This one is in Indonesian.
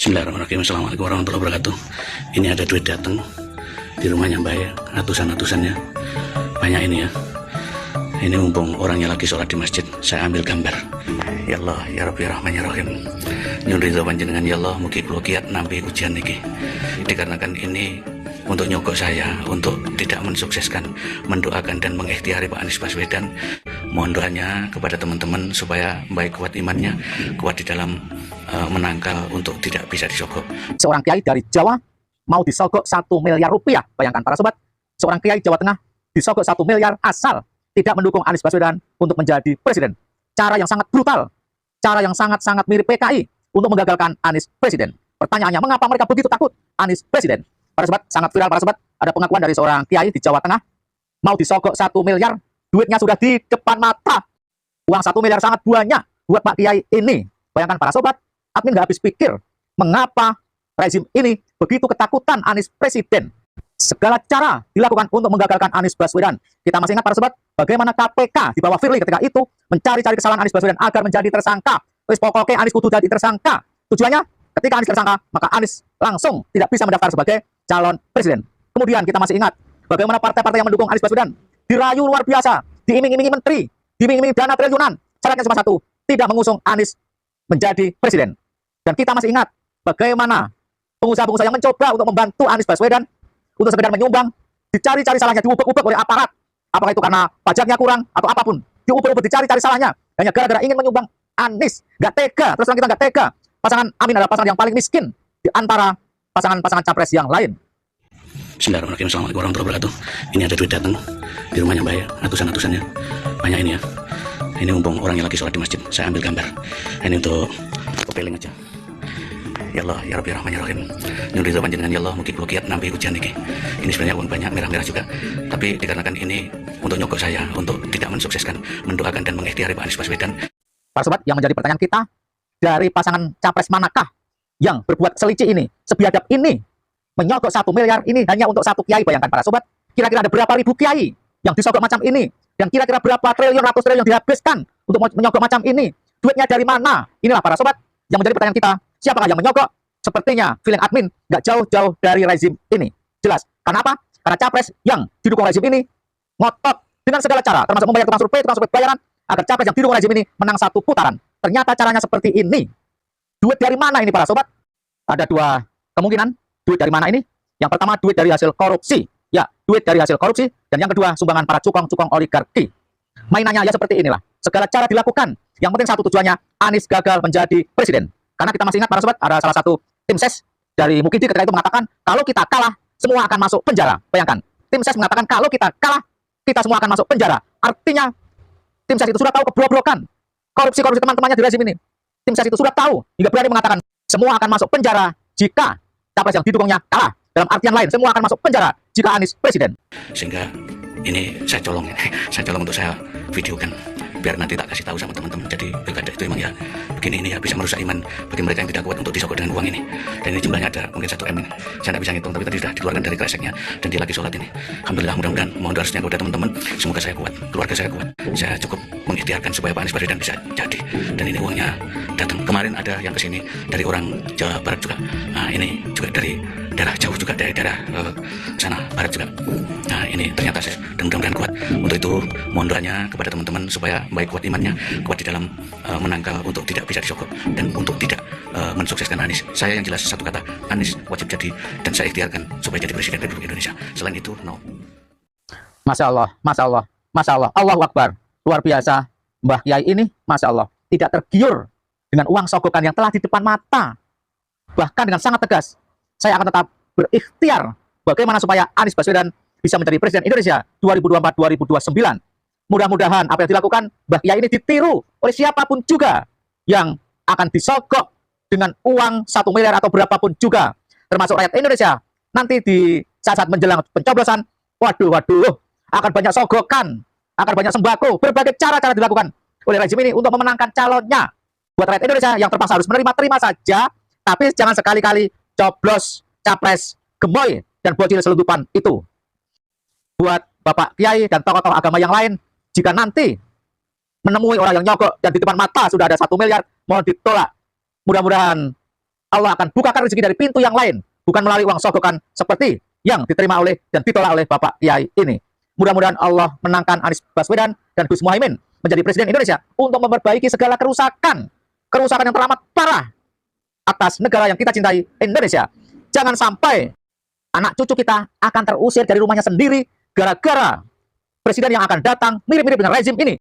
Bismillahirrahmanirrahim. Assalamualaikum warahmatullahi wabarakatuh. Ini ada duit datang di rumahnya Mbak ya, ratusan-ratusannya. Banyak ini ya. Ini mumpung orangnya lagi sholat di masjid, saya ambil gambar. Ya Allah, ya Rabbi Rahman ya Rahim. Nyun ridho panjenengan ya Allah, mugi kula kiat nampi ujian niki. Dikarenakan ini untuk nyogok saya, untuk tidak mensukseskan, mendoakan dan mengikhtiari Pak Anies Baswedan. Mohon doanya kepada teman-teman supaya baik kuat imannya, kuat di dalam menangkal untuk tidak bisa disogok. Seorang kiai dari Jawa mau disogok 1 miliar rupiah. Bayangkan para sobat, seorang kiai Jawa Tengah disogok 1 miliar asal tidak mendukung Anies Baswedan untuk menjadi presiden. Cara yang sangat brutal, cara yang sangat-sangat mirip PKI untuk menggagalkan Anies presiden. Pertanyaannya, mengapa mereka begitu takut Anies presiden? Para sobat, sangat viral para sobat, ada pengakuan dari seorang kiai di Jawa Tengah mau disogok 1 miliar, duitnya sudah di depan mata. Uang 1 miliar sangat banyak buat Pak Kiai ini. Bayangkan para sobat, admin nggak habis pikir mengapa rezim ini begitu ketakutan Anies presiden. Segala cara dilakukan untuk menggagalkan Anies Baswedan. Kita masih ingat para sobat, bagaimana KPK di bawah Firly ketika itu mencari-cari kesalahan Anies Baswedan agar menjadi tersangka. Terus pokoknya Anies kudu jadi tersangka. Tujuannya, ketika Anies tersangka, maka Anies langsung tidak bisa mendaftar sebagai calon presiden. Kemudian kita masih ingat bagaimana partai-partai yang mendukung Anies Baswedan dirayu luar biasa, diiming-imingi menteri, diiming-imingi dana triliunan. Syaratnya cuma satu, tidak mengusung Anies menjadi presiden. Dan kita masih ingat bagaimana pengusaha-pengusaha yang mencoba untuk membantu Anies Baswedan untuk sekedar menyumbang, dicari-cari salahnya, diubek-ubek oleh aparat. Apakah itu karena pajaknya kurang atau apapun, diubek-ubek, dicari-cari salahnya hanya gara-gara ingin menyumbang Anies. Gak tega, terus terang kita gak tega. Pasangan Amin adalah pasangan yang paling miskin di antara pasangan-pasangan capres yang lain. Bismillahirrahmanirrahim. Assalamualaikum warahmatullahi wabarakatuh. Ini ada duit datang di rumahnya Mbak ya, ratusan-ratusannya. Banyak ini ya. Ini mumpung orangnya lagi sholat di masjid, saya ambil gambar. Ini untuk kepeling aja. Ya Allah, ya Rabbi Rahman ya Rahim. Nyun ridho panjenengan ya Allah, mugi kula kiat nampi ujian niki. Ini sebenarnya uang banyak, merah-merah juga. Tapi dikarenakan ini untuk nyogok saya, untuk tidak mensukseskan, mendoakan dan mengikhtiari Pak Anies Baswedan. Para sobat, yang menjadi pertanyaan kita, dari pasangan capres manakah yang berbuat selicik ini, sebiadab ini, menyogok 1 miliar ini hanya untuk satu kiai? Bayangkan para sobat, kira-kira ada berapa ribu kiai yang disogok macam ini, dan kira-kira berapa triliun, ratus triliun dihabiskan untuk menyogok macam ini? Duitnya dari mana? Inilah para sobat yang menjadi pertanyaan kita. Siapakah yang menyogok? Sepertinya feeling admin nggak jauh-jauh dari rezim ini. Jelas. Karena apa? Karena capres yang didukung rezim ini ngotot dengan segala cara, termasuk membayar tukang survei bayaran, agar capres yang didukung rezim ini menang satu putaran. Ternyata caranya seperti ini. Duit dari mana ini para sobat? Ada dua kemungkinan. Duit dari mana ini? Yang pertama, duit dari hasil korupsi. Ya, duit dari hasil korupsi. Dan yang kedua, sumbangan para cukong-cukong oligarki. Mainannya ya seperti inilah. Segala cara dilakukan. Yang penting satu tujuannya, Anies gagal menjadi presiden. Karena kita masih ingat para sobat, ada salah satu tim ses dari Mukidi ketika itu mengatakan, kalau kita kalah, semua akan masuk penjara. Bayangkan, tim ses mengatakan kalau kita kalah, kita semua akan masuk penjara. Artinya, tim ses itu sudah tahu kebobrokan korupsi-korupsi teman-temannya di rezim ini. Tim ses itu sudah tahu, hingga berani mengatakan, semua akan masuk penjara jika capres yang didukungnya kalah. Dalam artian lain, semua akan masuk penjara jika Anies presiden. Sehingga ini saya colong untuk saya videokan, biar nanti tak kasih tahu sama teman-teman. Jadi pilkada itu emang ya begini, ini ya bisa merusak iman bagi mereka yang tidak kuat untuk disogok dengan uang ini. Dan ini jumlahnya ada mungkin 1 M ini, saya tidak bisa ngitung, tapi tadi sudah dikeluarkan dari kreseknya dan dia lagi sholat ini. Alhamdulillah, mudah-mudahan mohon doa kepada teman-teman, semoga saya kuat, keluarga saya kuat, saya cukup mengikhtiarkan supaya Pak Anies Baswedan bisa jadi. Dan ini uangnya datang. Kemarin ada yang kesini dari orang Jawa Barat juga. Nah, ini juga dari daerah jauh juga, dari daerah sana barat juga. Nah, ini ternyata saya, dan mudah-mudahan kuat. Untuk itu mohon doanya kepada teman-teman supaya baik kuat imannya, kuat di dalam menangkal untuk tidak bisa disogok dan untuk tidak mensukseskan Anies. Saya yang jelas satu kata, Anies wajib jadi, dan saya ikhtiarkan supaya jadi presiden Republik Indonesia. Selain itu, no. Masya Allah, Masya Allah, Masya Allah, Allahu Akbar. Luar biasa, Mbah Kiai ini, Masya Allah, tidak tergiur dengan uang sogokan yang telah di depan mata. Bahkan dengan sangat tegas, saya akan tetap berikhtiar bagaimana supaya Anies Baswedan bisa menjadi presiden Indonesia 2024-2029. Mudah-mudahan apa yang dilakukan Mbah Kiai ini ditiru oleh siapapun juga yang akan disogok dengan uang 1 miliar atau berapapun juga, termasuk rakyat Indonesia. Nanti di saat-saat menjelang pencoblosan, waduh, akan banyak sogokan, akan banyak sembako, berbagai cara-cara dilakukan oleh rezim ini untuk memenangkan calonnya. Buat rakyat Indonesia yang terpaksa harus menerima saja, tapi jangan sekali-kali coblos capres gemoy dan bocil selundupan itu. Buat Bapak Kiai dan tokoh-tokoh agama yang lain, jika nanti menemui orang yang nyogok dan di depan mata sudah ada 1 miliar, mohon ditolak. Mudah-mudahan Allah akan bukakan rezeki dari pintu yang lain, bukan melalui uang sogokan seperti yang diterima oleh dan ditolak oleh Bapak Kiai ini. Mudah-mudahan Allah menangkan Anies Baswedan dan Gus Muhaimin menjadi Presiden Indonesia untuk memperbaiki segala kerusakan yang teramat parah atas negara yang kita cintai, Indonesia. Jangan sampai anak cucu kita akan terusir dari rumahnya sendiri gara-gara presiden yang akan datang mirip-mirip dengan rezim ini.